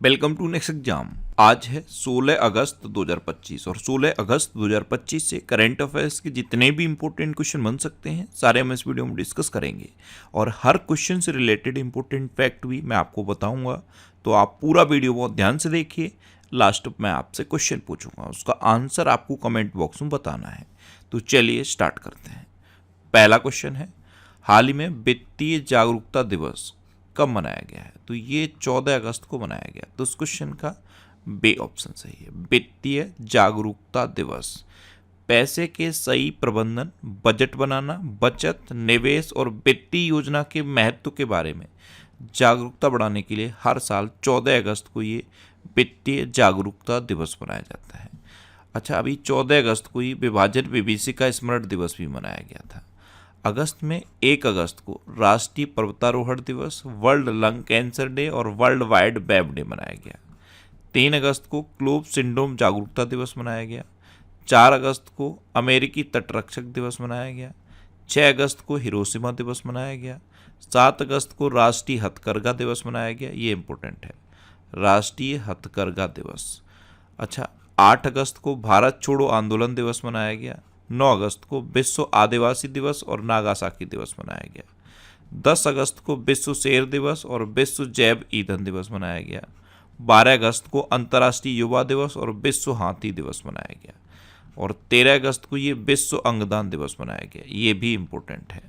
Welcome to next exam. आज है 16 अगस्त 2025 और 16 अगस्त 2025 से करंट अफेयर्स के जितने भी इंपॉर्टेंट क्वेश्चन बन सकते हैं सारे हम इस वीडियो में डिस्कस करेंगे और हर क्वेश्चन से रिलेटेड इंपॉर्टेंट फैक्ट भी मैं आपको बताऊंगा। तो आप पूरा वीडियो बहुत ध्यान से देखिए। लास्ट में आपसे क्वेश्चन पूछूंगा, उसका आंसर आपको कमेंट बॉक्स में बताना है। तो चलिए स्टार्ट करते हैं। पहला क्वेश्चन है, हाल ही में वित्तीय जागरूकता दिवस कब मनाया गया है? तो ये 14 अगस्त को मनाया गया। तो उस क्वेश्चन का बे ऑप्शन सही है। वित्तीय जागरूकता दिवस पैसे के सही प्रबंधन, बजट बनाना, बचत, निवेश और वित्तीय योजना के महत्व के बारे में जागरूकता बढ़ाने के लिए हर साल 14 अगस्त को ये वित्तीय जागरूकता दिवस मनाया जाता है। अच्छा, अभी 14 अगस्त को ही विभाजन विभीषिका स्मरण दिवस भी मनाया गया था। अगस्त में 1 अगस्त को राष्ट्रीय पर्वतारोहण दिवस, वर्ल्ड लंग कैंसर डे और वर्ल्ड वाइड वेब डे मनाया गया। 3 अगस्त को क्लोव सिंड्रोम जागरूकता दिवस मनाया गया। 4 अगस्त को अमेरिकी तटरक्षक दिवस मनाया गया। 6 अगस्त को हिरोशिमा दिवस मनाया गया। 7 अगस्त को राष्ट्रीय हथकरघा दिवस मनाया गया। ये इंपॉर्टेंट है, राष्ट्रीय हथकरघा दिवस। अच्छा, 8 अगस्त को भारत छोड़ो आंदोलन दिवस मनाया गया। 9 अगस्त को विश्व आदिवासी दिवस और नागासाकी दिवस मनाया गया। 10 अगस्त को विश्व शेर दिवस और विश्व जैव ईंधन दिवस मनाया गया। 12 अगस्त को अंतर्राष्ट्रीय युवा दिवस और विश्व हाथी दिवस मनाया गया। और 13 अगस्त को ये विश्व अंगदान दिवस मनाया गया। ये भी इम्पोर्टेंट है।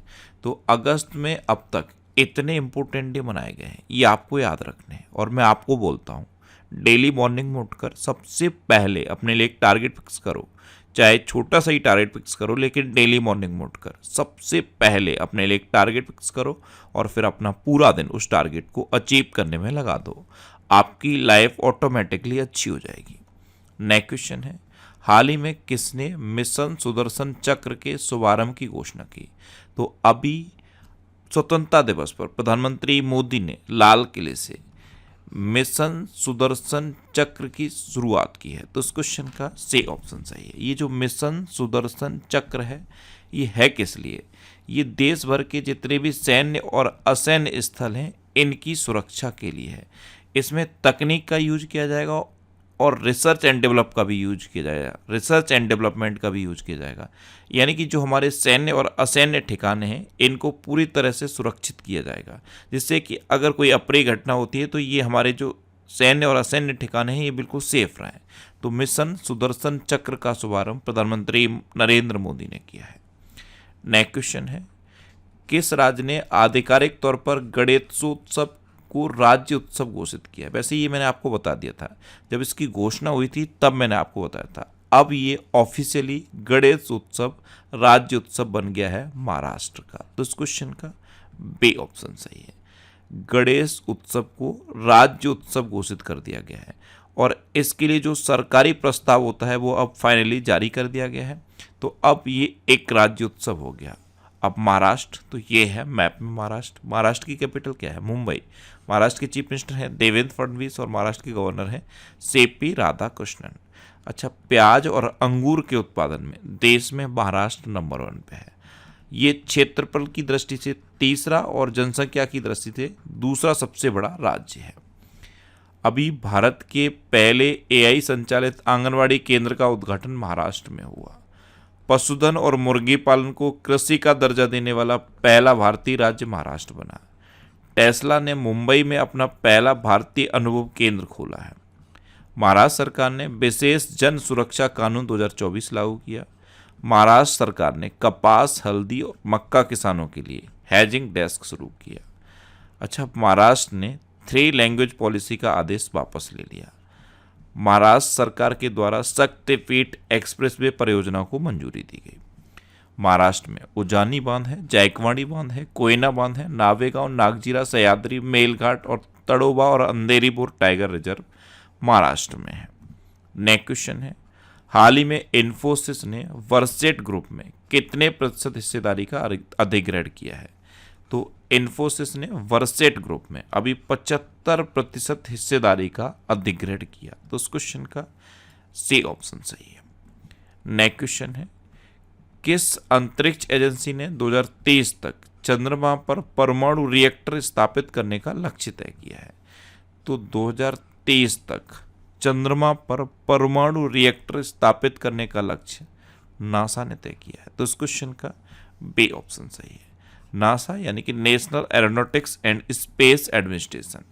तो अगस्त में अब तक इतने इम्पोर्टेंट डे मनाए गए हैं, ये आपको याद रखने हैं। और मैं आपको बोलता हूँ, डेली मॉर्निंग में उठकर सबसे पहले अपने लिए एक टारगेट फिक्स करो। चाहे छोटा सा ही टारगेट फिक्स करो, लेकिन डेली मॉर्निंग में उठकर सबसे पहले अपने लिए एक टारगेट फिक्स करो और फिर अपना पूरा दिन उस टारगेट को अचीव करने में लगा दो। आपकी लाइफ ऑटोमेटिकली अच्छी हो जाएगी। नेक्स्ट क्वेश्चन है, हाल ही में किसने मिशन सुदर्शन चक्र के शुभारंभ की घोषणा की? तो अभी स्वतंत्रता दिवस पर प्रधानमंत्री मोदी ने लाल किले से मिशन सुदर्शन चक्र की शुरुआत की है। तो इस क्वेश्चन का सी ऑप्शन सही है। ये जो मिशन सुदर्शन चक्र है ये किस लिए? ये देश भर के जितने भी सैन्य और असैन्य स्थल हैं इनकी सुरक्षा के लिए है। इसमें तकनीक का यूज किया जाएगा और रिसर्च एंड डेवलप का भी यूज किया जाएगा, रिसर्च एंड डेवलपमेंट का भी यूज किया जाएगा। यानी कि जो हमारे सैन्य और असैन्य ठिकाने हैं इनको पूरी तरह से सुरक्षित किया जाएगा, जिससे कि अगर कोई अप्रिय घटना होती है तो ये हमारे जो सैन्य और असैन्य ठिकाने हैं ये बिल्कुल सेफ रहें। तो मिशन सुदर्शन चक्र का शुभारंभ प्रधानमंत्री नरेंद्र मोदी ने किया है। नेक्स्ट क्वेश्चन है, किस राज्य ने आधिकारिक तौर पर गणेशोत्सव को राज्य उत्सव घोषित किया? वैसे ये मैंने आपको बता दिया था, जब इसकी घोषणा हुई थी तब मैंने आपको बताया था। अब ये ऑफिशियली गणेश उत्सव राज्य उत्सव बन गया है महाराष्ट्र का। तो इस क्वेश्चन का बी ऑप्शन सही है। गणेश उत्सव को राज्य उत्सव घोषित कर दिया गया है और इसके लिए जो सरकारी प्रस्ताव होता है वो अब फाइनली जारी कर दिया गया है। तो अब ये एक राज्य उत्सव हो गया। अब महाराष्ट्र, तो ये है मैप में महाराष्ट्र। महाराष्ट्र की कैपिटल क्या है? मुंबई। महाराष्ट्र के चीफ मिनिस्टर हैं देवेंद्र फडणवीस और महाराष्ट्र के गवर्नर हैं सीपी राधाकृष्णन। अच्छा, प्याज और अंगूर के उत्पादन में देश में महाराष्ट्र नंबर 1 पे है। ये क्षेत्रफल की दृष्टि से तीसरा और जनसंख्या की दृष्टि से दूसरा सबसे बड़ा राज्य है। अभी भारत के पहले एआई संचालित आंगनवाड़ी केंद्र का उद्घाटन महाराष्ट्र में हुआ। पशुधन और मुर्गी पालन को कृषि का दर्जा देने वाला पहला भारतीय राज्य महाराष्ट्र बना। टेस्ला ने मुंबई में अपना पहला भारतीय अनुभव केंद्र खोला है। महाराष्ट्र सरकार ने विशेष जन सुरक्षा कानून 2024 लागू किया। महाराष्ट्र सरकार ने कपास, हल्दी और मक्का किसानों के लिए हेजिंग डेस्क शुरू किया। अच्छा, महाराष्ट्र ने 3 लैंग्वेज पॉलिसी का आदेश वापस ले लिया। महाराष्ट्र सरकार के द्वारा शक्तिपीठ एक्सप्रेसवे परियोजना को मंजूरी दी गई। महाराष्ट्र में उजानी बांध है, जायकवाड़ी बांध है, कोयना बांध है, नावेगांव, नागजीरा, सह्याद्री, मेलघाट और तड़ोबा और अंधेरीपुर टाइगर रिजर्व महाराष्ट्र में है। नेक्स्ट क्वेश्चन है, हाल ही में इन्फोसिस ने वर्सेट ग्रुप में कितने प्रतिशत हिस्सेदारी का अधिग्रहण किया है? तो इन्फोसिस ने वर्सेट ग्रुप में अभी 75% हिस्सेदारी का अधिग्रहण किया। तो उस क्वेश्चन का सी ऑप्शन सही है। नेक्स्ट क्वेश्चन है, किस अंतरिक्ष एजेंसी ने 2023 तक चंद्रमा पर परमाणु रिएक्टर स्थापित करने का लक्ष्य तय किया है? तो 2023 2030 तक चंद्रमा पर परमाणु रिएक्टर स्थापित करने का लक्ष्य नासा ने तय किया है। तो इस क्वेश्चन का बी ऑप्शन सही है। नासा यानी कि national aeronautics and space administration,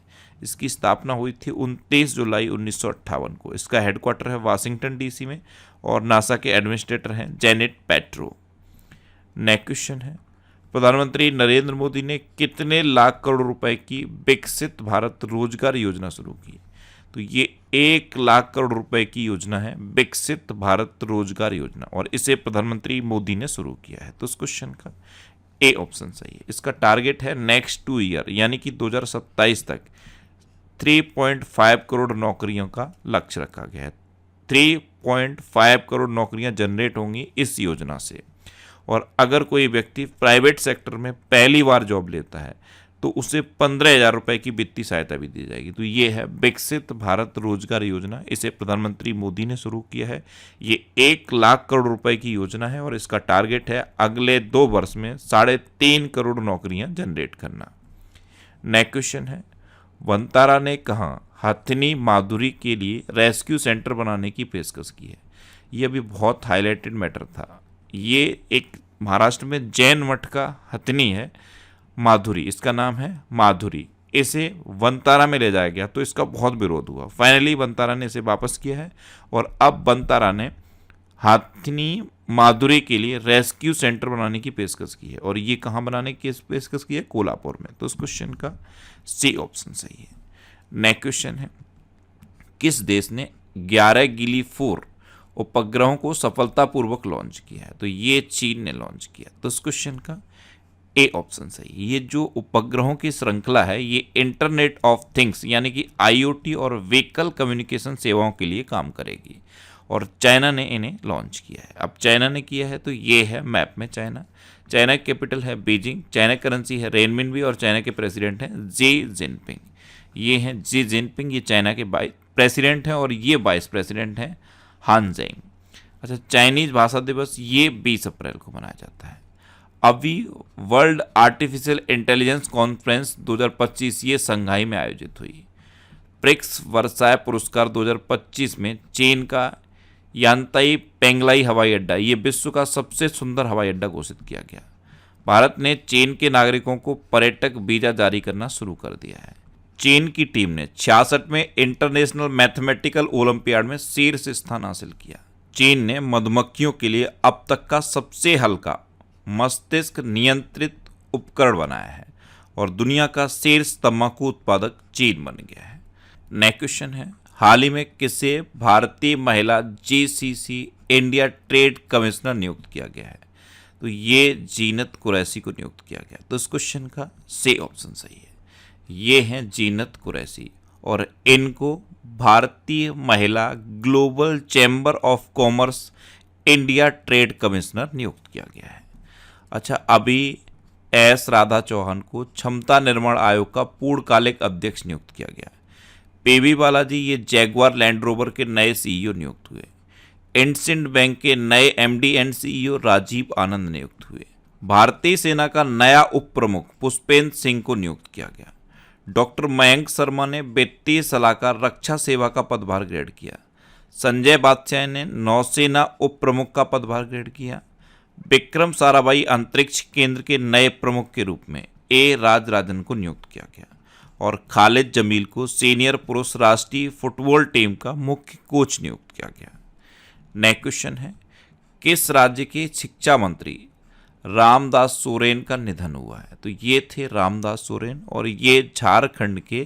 इसकी स्थापना हुई थी 29 जुलाई 1958 को। इसका हेडक्वार्टर है वाशिंगटन डीसी में और नासा के एडमिनिस्ट्रेटर हैं जेनेट पैट्रो। नेक्स्ट क्वेश्चन है, प्रधानमंत्री नरेंद्र मोदी ने कितने लाख करोड़ रुपए की विकसित भारत रोजगार योजना शुरू की? तो ये 1 लाख करोड़ रुपए की योजना है विकसित भारत रोजगार योजना, और इसे प्रधानमंत्री मोदी ने शुरू किया है। तो इस क्वेश्चन का ए ऑप्शन सही है। इसका टारगेट है नेक्स्ट 2 ईयर यानी कि 2027 तक 3.5 करोड़ नौकरियों का लक्ष्य रखा गया है। 3.5 करोड़ नौकरियां जनरेट होंगी इस योजना से, और अगर कोई व्यक्ति प्राइवेट सेक्टर में पहली बार जॉब लेता है तो उसे 15,000 रुपए की वित्तीय सहायता भी दी जाएगी। तो ये है विकसित भारत रोजगार योजना, इसे प्रधानमंत्री मोदी ने शुरू किया है। ये 1 लाख करोड़ रुपए की योजना है और इसका टारगेट है अगले 2 वर्ष में 3.5 करोड़ नौकरियां जनरेट करना। नेक्स्ट क्वेश्चन है, वंतारा ने कहा हथिनी माधुरी के लिए रेस्क्यू सेंटर बनाने की पेशकश की है? ये अभी बहुत हाईलाइटेड मैटर था। ये एक महाराष्ट्र में जैन मठ का हथिनी है माधुरी, इसका नाम है माधुरी। इसे वंतारा में ले जाया गया तो इसका बहुत विरोध हुआ। फाइनली वंतारा ने इसे वापस किया है और अब वंतारा ने हथिनी माधुरी के लिए रेस्क्यू सेंटर बनाने की पेशकश की है, और ये कहाँ बनाने की पेशकश की है? कोल्हापुर में। तो इस क्वेश्चन का सी ऑप्शन सही है। नेक्स्ट क्वेश्चन है, किस देश ने 11 गिली-4 उपग्रहों को सफलतापूर्वक लॉन्च किया है? तो ये चीन ने लॉन्च किया। तो इस क्वेश्चन का ए ऑप्शन सही है। ये जो उपग्रहों की श्रृंखला है ये इंटरनेट ऑफ थिंग्स यानी कि आईओटी और व्हीकल कम्युनिकेशन सेवाओं के लिए काम करेगी, और चाइना ने इन्हें लॉन्च किया है। अब चाइना ने किया है तो ये है मैप में चाइना। चाइना की कैपिटल है बीजिंग, चाइना करेंसी है रेनमिनबी और चाइना के प्रेसिडेंट हैं जी जिनपिंग। ये हैं जी जिनपिंग, ये चाइना के प्रेसिडेंट हैं और ये वाइस प्रेसिडेंट हैं हान जेंग। अच्छा, चाइनीज भाषा दिवस ये 20 अप्रैल को मनाया जाता है। अभी वर्ल्ड आर्टिफिशियल इंटेलिजेंस कॉन्फ्रेंस 2025 ये संघाई में आयोजित हुई। ब्रिक्स वर्साय पुरस्कार 2025 में चीन का यांताई पेंगलाई हवाई अड्डा ये विश्व का सबसे सुंदर हवाई अड्डा घोषित किया गया। भारत ने चीन के नागरिकों को पर्यटक वीजा जारी करना शुरू कर दिया है। चीन की टीम ने 66वें इंटरनेशनल मैथमेटिकल ओलंपियाड में शीर्ष स्थान हासिल किया। चीन ने मधुमक्खियों के लिए अब तक का सबसे हल्का मस्तिष्क नियंत्रित उपकरण बनाया है, और दुनिया का शीर्ष तंबाकू उत्पादक चीन बन गया है। नेक्स्ट क्वेश्चन है, हाल ही में किसे भारतीय महिला जीसीसी इंडिया ट्रेड कमिश्नर नियुक्त किया गया है? तो ये जीनत कुरैशी को नियुक्त किया गया। तो इस क्वेश्चन का सी ऑप्शन सही है। ये हैं जीनत कुरैशी और इनको भारतीय महिला global chamber of commerce India trade commissioner नियुक्त किया गया है। अच्छा, अभी एस राधा चौहान को क्षमता निर्माण आयोग का पूर्णकालिक अध्यक्ष नियुक्त किया गया है। पीबी बालाजी ये जैगवार लैंड रोवर के नए सीईओ नियुक्त हुए। इंडसिंड बैंक के नए एमडी एंड सीईओ राजीव आनंद नियुक्त हुए। भारतीय सेना का नया उप प्रमुख पुष्पेंद्र सिंह को नियुक्त किया गया। डॉक्टर मयंक शर्मा ने वित्तीय सलाहकार रक्षा सेवा का पदभार ग्रहण किया। संजय बादशाह ने नौसेना उप प्रमुख का पदभार ग्रहण किया। विक्रम साराभाई अंतरिक्ष केंद्र के नए प्रमुख के रूप में ए राजराजन को नियुक्त किया गया, और खालिद जमील को सीनियर पुरुष राष्ट्रीय फुटबॉल टीम का मुख्य कोच नियुक्त किया गया। नेक्स्ट क्वेश्चन है, किस राज्य के शिक्षा मंत्री रामदास सोरेन का निधन हुआ है? तो ये थे रामदास सोरेन और ये झारखंड के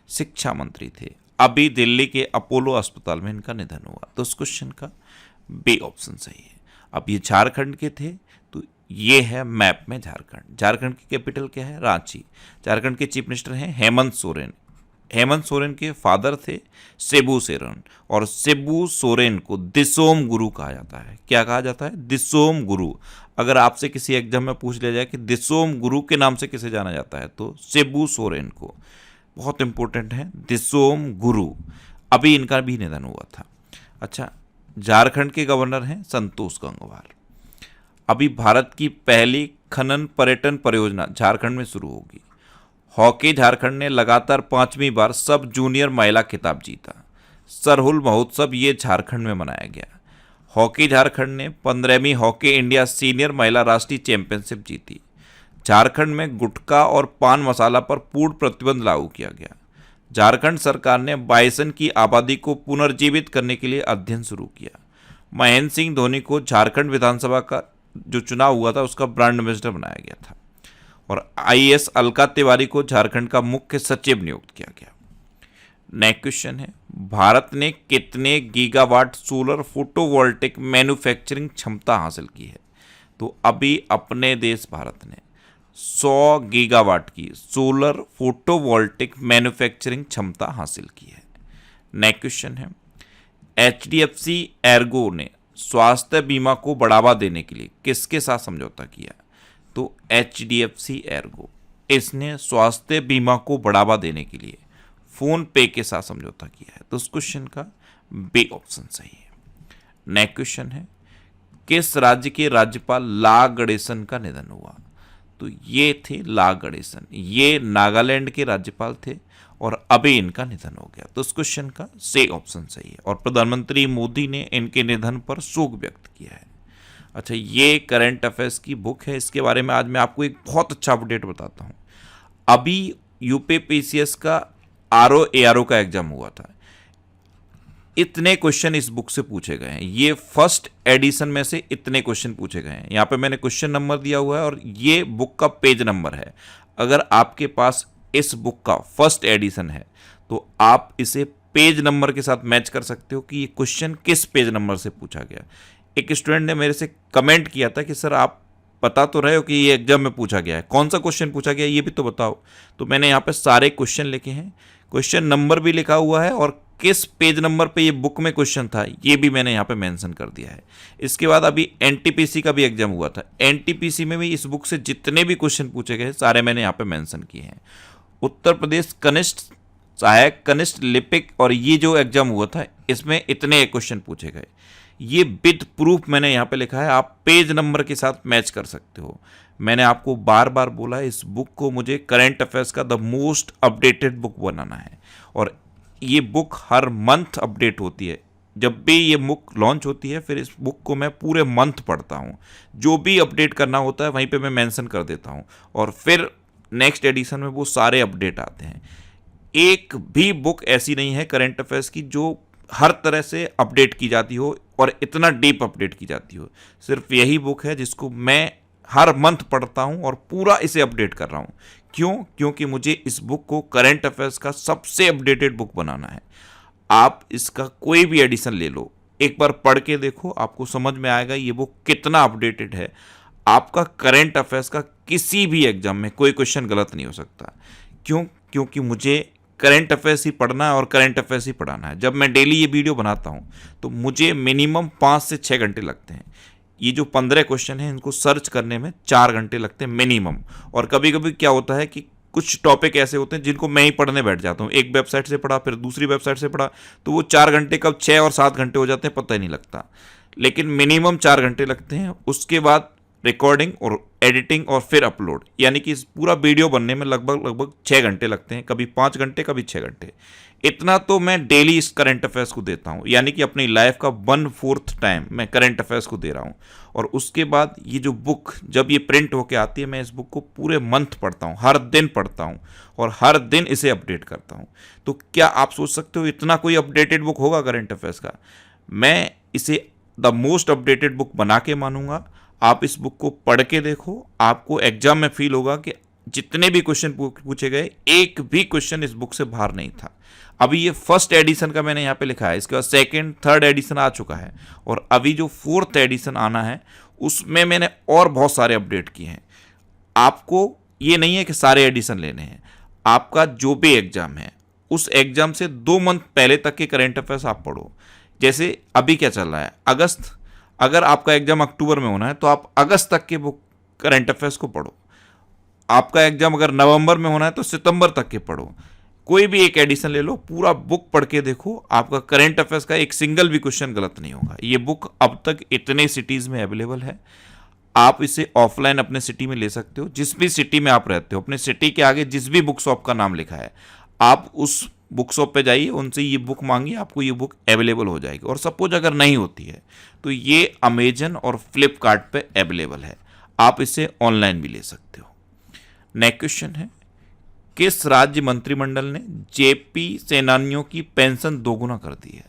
शिक्षा मंत्री थे। अभी दिल्ली के अपोलो अस्पताल में इनका निधन हुआ। तो इस क्वेश्चन का बी ऑप्शन सही है। अब ये झारखंड के थे तो ये है मैप में झारखंड। झारखंड की कैपिटल क्या है? रांची। झारखंड के चीफ मिनिस्टर हैं हेमंत सोरेन। हेमंत सोरेन के फादर थे शिबू सोरेन, और शिबू सोरेन को दिसोम गुरु कहा जाता है। क्या कहा जाता है? दिसोम गुरु। अगर आपसे किसी एग्जाम में पूछ लिया जाए कि दिसोम गुरु के नाम से किसे जाना जाता है तो शिबू सोरेन को। बहुत इंपॉर्टेंट है दिसोम गुरु। अभी इनका भी निधन हुआ था। अच्छा, झारखंड के गवर्नर हैं संतोष गंगवार। अभी भारत की पहली खनन पर्यटन परियोजना झारखंड में शुरू होगी। हॉकी झारखंड ने लगातार 5वीं बार सब जूनियर महिला खिताब जीता। सरहुल महोत्सव ये झारखंड में मनाया गया। हॉकी झारखंड ने 15वीं हॉकी इंडिया सीनियर महिला राष्ट्रीय चैंपियनशिप जीती। झारखंड में गुटखा और पान मसाला पर पूर्ण प्रतिबंध लागू किया गया। झारखंड सरकार ने बाइसन की आबादी को पुनर्जीवित करने के लिए अध्ययन शुरू किया। महेंद्र सिंह धोनी को झारखंड विधानसभा का जो चुनाव हुआ था उसका ब्रांड एम्बेसडर बनाया गया था। और आईएएस अलका तिवारी को झारखंड का मुख्य सचिव नियुक्त किया गया। नेक्स्ट क्वेश्चन है, भारत ने कितने गीगावाट सोलर फोटोवोल्टिक मैन्युफैक्चरिंग क्षमता हासिल की है? तो अभी अपने देश भारत ने 100 गीगावाट की सोलर फोटोवोल्टिक मैन्युफैक्चरिंग क्षमता हासिल की है। नेक्स्ट क्वेश्चन है, एचडीएफसी एर्गो ने स्वास्थ्य बीमा को बढ़ावा देने के लिए किसके साथ समझौता किया? तो एचडीएफसी एर्गो इसने स्वास्थ्य बीमा को बढ़ावा देने के लिए फोन पे के साथ समझौता किया है। तो उस क्वेश्चन का बी ऑप्शन सही है। नेक्स्ट क्वेश्चन है, किस राज्य के राज्यपाल ला गणेशन का निधन हुआ? तो ये थे ला गणेशन, ये नागालैंड के राज्यपाल थे और अभी इनका निधन हो गया। तो उस क्वेश्चन का सी ऑप्शन सही है। और प्रधानमंत्री मोदी ने इनके निधन पर शोक व्यक्त किया है। अच्छा, ये करंट अफेयर्स की बुक है, इसके बारे में आज मैं आपको एक बहुत अच्छा अपडेट बताता हूँ। अभी यूपीपीसीएस का आरओ एआरओ का एग्जाम हुआ था। इतने क्वेश्चन इस बुक से पूछे गए हैं। ये फर्स्ट एडिशन में से इतने क्वेश्चन पूछे गए हैं। यहाँ पे मैंने क्वेश्चन नंबर दिया हुआ है और ये बुक का पेज नंबर है। अगर आपके पास इस बुक का फर्स्ट एडिशन है तो आप इसे पेज नंबर के साथ मैच कर सकते हो कि ये क्वेश्चन किस पेज नंबर से पूछा गया। एक स्टूडेंट ने मेरे से कमेंट किया था कि सर आप बता तो रहे हो कि ये एग्जाम में पूछा गया है, कौन सा क्वेश्चन पूछा गया ये भी तो बताओ। तो मैंने यहाँ पे सारे क्वेश्चन लिखे हैं, क्वेश्चन नंबर भी लिखा हुआ है और किस पेज नंबर पे ये बुक में क्वेश्चन था ये भी मैंने यहाँ पे मेंशन कर दिया है। इसके बाद अभी एनटीपीसी का भी एग्जाम हुआ था। एनटीपीसी में भी इस बुक से जितने भी क्वेश्चन पूछे गए सारे मैंने यहाँ पे मेंशन किए हैं। उत्तर प्रदेश कनिष्ठ सहायक कनिष्ठ लिपिक और ये जो एग्जाम हुआ था इसमें इतने क्वेश्चन पूछे गए। ये विद प्रूफ मैंने यहाँ पे लिखा है, आप पेज नंबर के साथ मैच कर सकते हो। मैंने आपको बार बार बोला इस बुक को मुझे करंट अफेयर्स का द मोस्ट अपडेटेड बुक बनाना है और ये बुक हर मंथ अपडेट होती है। जब भी ये बुक लॉन्च होती है फिर इस बुक को मैं पूरे मंथ पढ़ता हूँ, जो भी अपडेट करना होता है वहीं पे मैं मेंशन कर देता हूँ और फिर नेक्स्ट एडिशन में वो सारे अपडेट आते हैं। एक भी बुक ऐसी नहीं है करंट अफेयर्स की जो हर तरह से अपडेट की जाती हो और इतना डीप अपडेट की जाती हो। सिर्फ यही बुक है जिसको मैं हर मंथ पढ़ता हूँ और पूरा इसे अपडेट कर रहा हूँ। क्यों? क्योंकि मुझे इस बुक को करंट अफेयर्स का सबसे अपडेटेड बुक बनाना है। आप इसका कोई भी एडिशन ले लो, एक बार पढ़ के देखो, आपको समझ में आएगा ये बुक कितना अपडेटेड है। आपका करंट अफेयर्स का किसी भी एग्जाम में कोई क्वेश्चन गलत नहीं हो सकता। क्यों? क्योंकि मुझे करंट अफेयर्स ही पढ़ना है और करंट अफेयर्स ही पढ़ाना है। जब मैं डेली ये वीडियो बनाता हूँ तो मुझे मिनिमम 5 से 6 घंटे लगते हैं। ये जो 15 क्वेश्चन हैं इनको सर्च करने में 4 घंटे लगते हैं मिनिमम। और कभी कभी क्या होता है कि कुछ टॉपिक ऐसे होते हैं जिनको मैं ही पढ़ने बैठ जाता हूँ। एक वेबसाइट से पढ़ा फिर दूसरी वेबसाइट से पढ़ा तो वो 4 घंटे कब 6 और 7 घंटे हो जाते हैं पता ही नहीं लगता। लेकिन मिनिमम 4 घंटे लगते हैं। उसके बाद रिकॉर्डिंग और एडिटिंग और फिर अपलोड, यानी कि इस पूरा वीडियो बनने में लगभग 6 घंटे लगते हैं, कभी 5 घंटे कभी 6 घंटे। इतना तो मैं डेली इस करंट अफेयर्स को देता हूँ, यानी कि अपनी लाइफ का 1/4 टाइम मैं करंट अफेयर्स को दे रहा हूँ। और उसके बाद ये जो बुक जब ये प्रिंट होके आती है मैं इस बुक को पूरे मंथ पढ़ता हूँ, हर दिन पढ़ता हूँ और हर दिन इसे अपडेट करता हूँ। तो क्या आप सोच सकते हो इतना कोई अपडेटेड बुक होगा करंट अफेयर्स का? मैं इसे द मोस्ट अपडेटेड बुक बना के मानूंगा। आप इस बुक को पढ़ के देखो, आपको एग्जाम में फील होगा कि जितने भी क्वेश्चन पूछे गए एक भी क्वेश्चन इस बुक से बाहर नहीं था। अभी ये फर्स्ट एडिशन का मैंने यहाँ पे लिखा है, इसके बाद सेकंड थर्ड एडिशन आ चुका है और अभी जो फोर्थ एडिशन आना है उसमें मैंने और बहुत सारे अपडेट किए हैं। आपको ये नहीं है कि सारे एडिशन लेने हैं, आपका जो भी एग्जाम है उस एग्जाम से 2 मंथ पहले तक के करंट अफेयर्स आप पढ़ो। जैसे अभी क्या चल रहा है, अगस्त, अगर आपका एग्जाम अक्टूबर में होना है तो आप अगस्त तक के बुक करंट अफेयर्स को पढ़ो। आपका एग्जाम अगर नवंबर में होना है तो सितंबर तक के पढ़ो। कोई भी एक एडिशन ले लो, पूरा बुक पढ़ के देखो, आपका करंट अफेयर्स का एक सिंगल भी क्वेश्चन गलत नहीं होगा। ये बुक अब तक इतने सिटीज़ में अवेलेबल है। आप इसे ऑफलाइन अपने सिटी में ले सकते हो। जिस भी सिटी में आप रहते हो, अपने सिटी के आगे जिस भी बुक शॉप का नाम लिखा है, आप उस बुक शॉप पे जाइए, उनसे ये बुक मांगिए, आपको ये बुक अवेलेबल हो जाएगी। और सपोज अगर नहीं होती है तो ये अमेजन और फ्लिपकार्ट पे अवेलेबल है, आप इसे ऑनलाइन भी ले सकते हो। नेक्स्ट क्वेश्चन है, किस राज्य मंत्रिमंडल ने जेपी सेनानियों की पेंशन दोगुना कर दी है?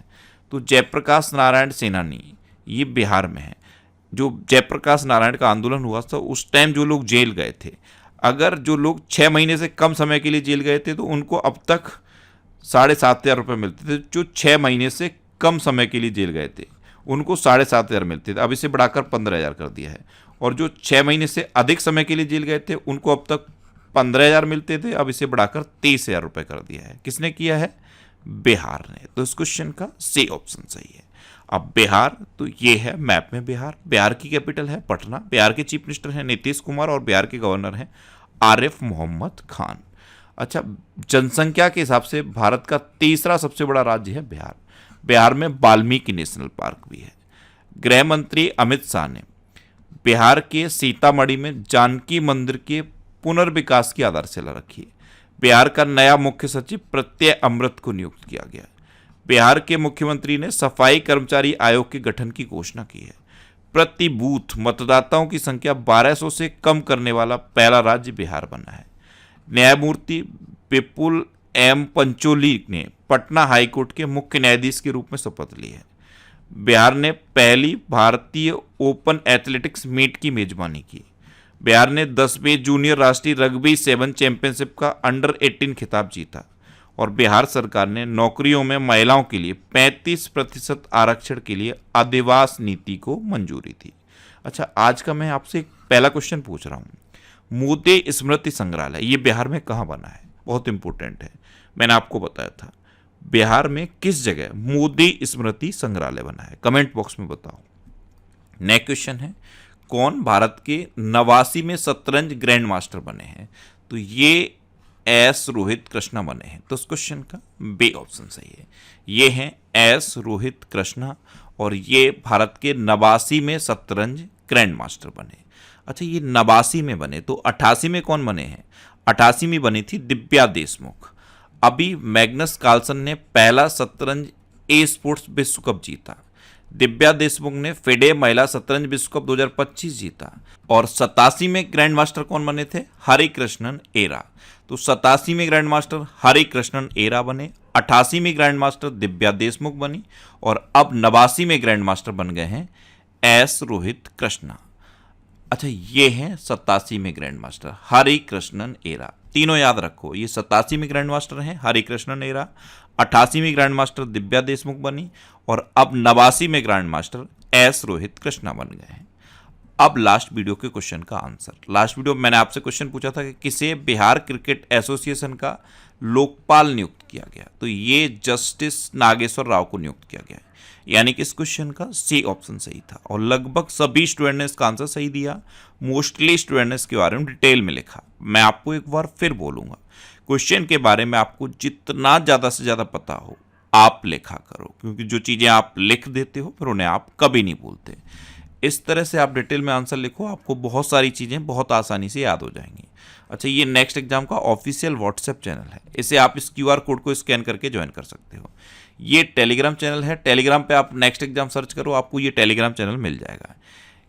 तो जयप्रकाश नारायण सेनानी, ये बिहार में है। जो जयप्रकाश नारायण का आंदोलन हुआ था उस टाइम जो लोग जेल गए थे, अगर जो लोग 6 महीने से कम समय के लिए जेल गए थे तो उनको अब तक 7,500 रुपये मिलते थे। जो 6 महीने से कम समय के लिए जेल गए थे उनको 7,500 मिलते थे, अब इसे बढ़ाकर 15,000 कर दिया है। और जो 6 महीने से अधिक समय के लिए जेल गए थे उनको अब तक 15,000 मिलते थे, अब इसे बढ़ाकर 23,000 रुपये कर दिया है। किसने किया है? बिहार ने। तो इस क्वेश्चन का सी ऑप्शन सही है। अब बिहार, तो ये है मैप में बिहार। बिहार की कैपिटल है पटना। बिहार के चीफ मिनिस्टर हैं नीतीश कुमार और बिहार के गवर्नर हैं आरिफ मोहम्मद खान। अच्छा, जनसंख्या के हिसाब से भारत का तीसरा सबसे बड़ा राज्य है बिहार। बिहार में वाल्मीकि नेशनल पार्क भी है। गृह मंत्री अमित शाह ने बिहार के सीतामढ़ी में जानकी मंदिर के पुनर्विकास की आधारशिला रखी है। बिहार का नया मुख्य सचिव प्रत्यय अमृत को नियुक्त किया गया। बिहार के मुख्यमंत्री ने सफाई कर्मचारी आयोग के गठन की घोषणा की है। प्रति बूथ मतदाताओं की संख्या 1200 से कम करने वाला पहला राज्य बिहार बना है। न्यायमूर्ति विपुल एम पंचोली ने पटना हाईकोर्ट के मुख्य न्यायाधीश के रूप में शपथ ली है। बिहार ने पहली भारतीय ओपन एथलेटिक्स मीट की मेजबानी की। बिहार ने 10वीं जूनियर राष्ट्रीय रग्बी 7 चैंपियनशिप का अंडर 18 खिताब जीता। और बिहार सरकार ने नौकरियों में महिलाओं के लिए 35% आरक्षण के लिए अधिवास नीति को मंजूरी दी। अच्छा, आज का मैं आपसे एक पहला क्वेश्चन पूछ रहा हूँ। मोदी स्मृति संग्रहालय ये बिहार में कहाँ बना है? बहुत इंपॉर्टेंट है। मैंने आपको बताया था बिहार में किस जगह मोदी स्मृति संग्रहालय बना है, कमेंट बॉक्स में बताओ। नेक्स्ट क्वेश्चन है, कौन भारत के 89 में शतरंज ग्रैंड मास्टर बने हैं? तो ये एस रोहित कृष्णा बने हैं। तो इस क्वेश्चन का बी ऑप्शन सही है। ये हैं एस रोहित कृष्णा और ये भारत के 89 में शतरंज ग्रैंड मास्टर बने। अच्छा, ये 89 में बने तो 88 में कौन बने हैं? 88 में बनी थी दिव्या देशमुख। अभी मैग्नस कार्लसन ने पहला शतरंज ए स्पोर्ट्स विश्व कप जीता। दिव्या देशमुख ने फिडे महिला शतरंज विश्व कप 2025 जीता। और 87 में ग्रैंड मास्टर कौन बने थे? हरिकृष्णन एरा। तो 87 में ग्रैंड मास्टर हरिकृष्णन एरा बने, 88 में ग्रैंड मास्टर दिव्या देशमुख बनी और अब 89 में ग्रैंड मास्टर बन गए हैं एस रोहित कृष्णा। अच्छा, ये हैं 87 में ग्रैंड मास्टर हरिकृष्णन एरा। तीनों याद रखो, ये 87 में ग्रैंड मास्टर हैं हरिकृष्णन एरा, 88 में ग्रैंड मास्टर दिव्या देशमुख बनी और अब 89 में grand master S Rohit Krishna बन गए हैं। अब लास्ट वीडियो के क्वेश्चन का आंसर। लास्ट वीडियो में मैंने आपसे क्वेश्चन पूछा था कि किसे बिहार क्रिकेट एसोसिएशन का लोकपाल नियुक्त किया गया? तो ये जस्टिस नागेश्वर राव को नियुक्त किया गया है। यानी कि इस क्वेश्चन का सी ऑप्शन सही था और लगभग सभी स्टूडेंट ने इसका आंसर सही दिया। मोस्टली स्टूडेंट ने इसके बारे में डिटेल में लिखा। मैं आपको एक बार फिर बोलूंगा, क्वेश्चन के बारे में आपको जितना ज़्यादा से ज़्यादा पता हो आप लिखा करो, क्योंकि जो चीज़ें आप लिख देते हो फिर उन्हें आप कभी नहीं भूलते। इस तरह से आप डिटेल में आंसर लिखो, आपको बहुत सारी चीज़ें बहुत आसानी से याद हो जाएंगी। अच्छा, ये नेक्स्ट एग्जाम का ऑफिशियल व्हाट्सएप चैनल है, इसे आप इस QR कोड को स्कैन करके ज्वाइन कर सकते हो। ये टेलीग्राम चैनल है, टेलीग्राम पे आप नेक्स्ट एग्जाम सर्च करो, आपको ये टेलीग्राम चैनल मिल जाएगा।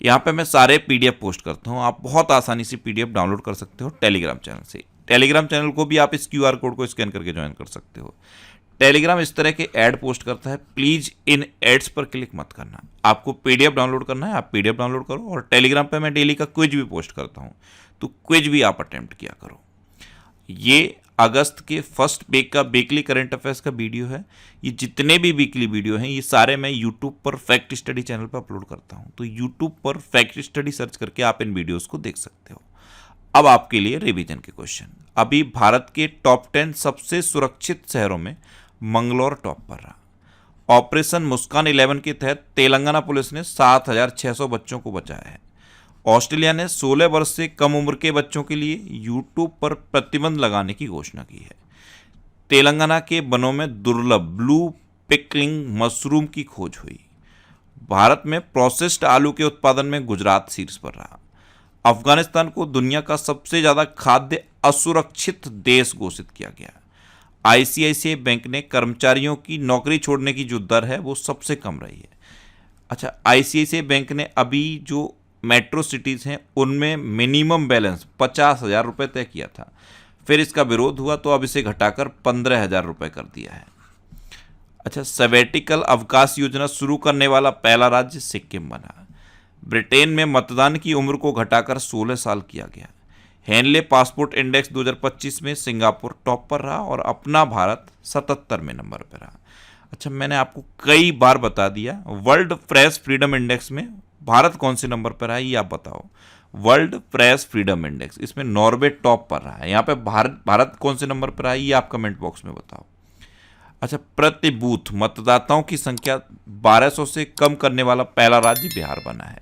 यहाँ पे मैं सारे PDF पोस्ट करता हूँ, आप बहुत आसानी से PDF डाउनलोड कर सकते हो टेलीग्राम चैनल से। टेलीग्राम चैनल को भी आप इस QR कोड को स्कैन करके ज्वाइन कर सकते हो। टेलीग्राम इस तरह के ऐड पोस्ट करता है, प्लीज़ इन एड्स पर क्लिक मत करना। आपको PDF डाउनलोड करना है, आप PDF डाउनलोड करो। और टेलीग्राम पे मैं डेली का क्विज भी पोस्ट करता हूँ, तो क्विज भी आप अटेम्प्ट किया करो। ये अगस्त के फर्स्ट वीक का वीकली करंट अफेयर्स का वीडियो है। ये जितने भी वीकली वीडियो हैं ये सारे मैं यूट्यूब पर फैक्ट स्टडी चैनल पर अपलोड करता हूँ, तो यूट्यूब पर फैक्ट स्टडी सर्च करके आप इन वीडियोज़ को देख सकते हो। अब आपके लिए रिवीजन के क्वेश्चन। अभी भारत के टॉप 10 सबसे सुरक्षित शहरों में मंगलौर टॉप पर रहा। ऑपरेशन मुस्कान 11 के तहत तेलंगाना पुलिस ने 7,600 बच्चों को बचाया है। ऑस्ट्रेलिया ने 16 वर्ष से कम उम्र के बच्चों के लिए यूट्यूब पर प्रतिबंध लगाने की घोषणा की है। तेलंगाना के वनों में दुर्लभ ब्लू पिकलिंग मशरूम की खोज हुई। भारत में प्रोसेस्ड आलू के उत्पादन में गुजरात शीर्ष पर रहा। अफगानिस्तान को दुनिया का सबसे ज़्यादा खाद्य असुरक्षित देश घोषित किया गया। आईसीआईसीआई बैंक ने कर्मचारियों की नौकरी छोड़ने की जो दर है वो सबसे कम रही है। अच्छा, आईसीआईसीआई बैंक ने अभी जो मेट्रो सिटीज़ हैं उनमें मिनिमम बैलेंस 50,000 रुपये तय किया था, फिर इसका विरोध हुआ तो अब इसे घटाकर 15,000 रुपये कर दिया है। अच्छा, सैबेटिकल अवकाश योजना शुरू करने वाला पहला राज्य सिक्किम बना। ब्रिटेन में मतदान की उम्र को घटाकर 16 साल किया गया। हेनले पासपोर्ट इंडेक्स 2025 में सिंगापुर टॉप पर रहा और अपना भारत 77वें नंबर पर रहा। अच्छा, मैंने आपको कई बार बता दिया, वर्ल्ड प्रेस फ्रीडम इंडेक्स में भारत कौन से नंबर पर रहा है ये आप बताओ। वर्ल्ड प्रेस फ्रीडम इंडेक्स, इसमें नॉर्वे टॉप पर रहा है। यहाँ पे भारत कौन से नंबर पर रहा है ये आप कमेंट बॉक्स में बताओ। अच्छा, प्रति बूथ मतदाताओं की संख्या 1200 से कम करने वाला पहला राज्य बिहार बना है।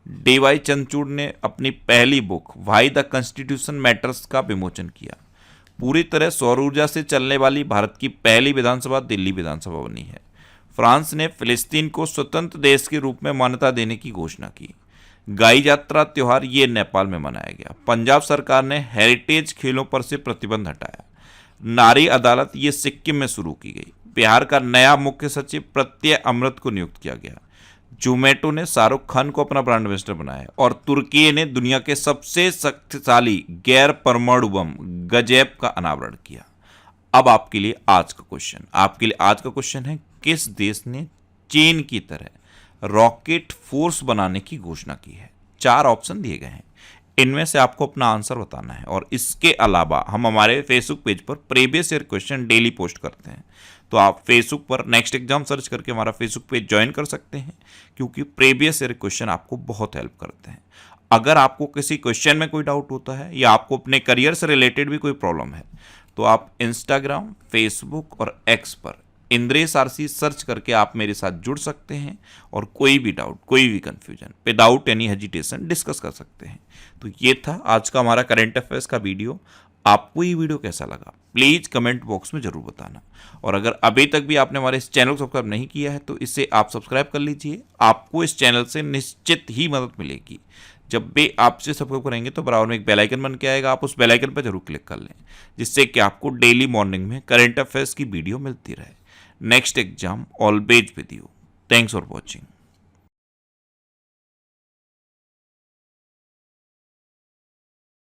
डीवाई चंद्रचूड़ ने अपनी पहली book why the constitution matters का विमोचन किया। पूरी तरह सौर ऊर्जा से चलने वाली भारत की पहली विधानसभा दिल्ली विधानसभा बनी है। फ्रांस ने फिलिस्तीन को स्वतंत्र देश के रूप में मान्यता देने की घोषणा की। गाई यात्रा त्योहार ये नेपाल में मनाया गया। पंजाब सरकार ने हेरिटेज खेलों पर से प्रतिबंध हटाया। नारी अदालत ये सिक्किम में शुरू की गई। बिहार का नया मुख्य सचिव प्रत्यय अमृत को नियुक्त किया गया। जोमेटो ने शाहरुख खान को अपना ब्रांड एम्बेसडर बनाया और तुर्की ने दुनिया के सबसे शक्तिशाली गैर परमाणु बम गजेब का अनावरण किया। अब आपके लिए आज का क्वेश्चन है, किस देश ने चीन की तरह रॉकेट फोर्स बनाने की घोषणा की है? 4 ऑप्शन दिए गए हैं, इनमें से आपको अपना आंसर बताना है। और इसके अलावा हम हमारे फेसबुक पेज पर previous year question daily post करते हैं, तो आप फेसबुक पर नेक्स्ट एग्जाम सर्च करके हमारा फेसबुक पेज ज्वाइन कर सकते हैं, क्योंकि प्रीवियस ईयर क्वेश्चन आपको बहुत हेल्प करते हैं। अगर आपको किसी क्वेश्चन में कोई डाउट होता है या आपको अपने करियर से रिलेटेड भी कोई प्रॉब्लम है, तो आप इंस्टाग्राम, फेसबुक और एक्स पर इंद्रेश आरसी सर्च करके आप मेरे साथ जुड़ सकते हैं और कोई भी डाउट, कोई भी confusion without any hesitation discuss कर सकते हैं। तो ये था आज का हमारा करंट अफेयर्स का वीडियो। आपको ये वीडियो कैसा लगा प्लीज़ कमेंट बॉक्स में ज़रूर बताना। और अगर अभी तक भी आपने हमारे इस चैनल को सब्सक्राइब नहीं किया है तो इसे आप सब्सक्राइब कर लीजिए। आपको इस चैनल से निश्चित ही मदद मिलेगी। जब भी आपसे सब्सक्राइब करेंगे तो बराबर में एक बेल आइकन बन के आएगा, आप उस बेल आइकन पर जरूर क्लिक कर लें, जिससे कि आपको डेली मॉर्निंग में करंट अफेयर्स की वीडियो मिलती रहे। Next exam always with you. Thanks for watching.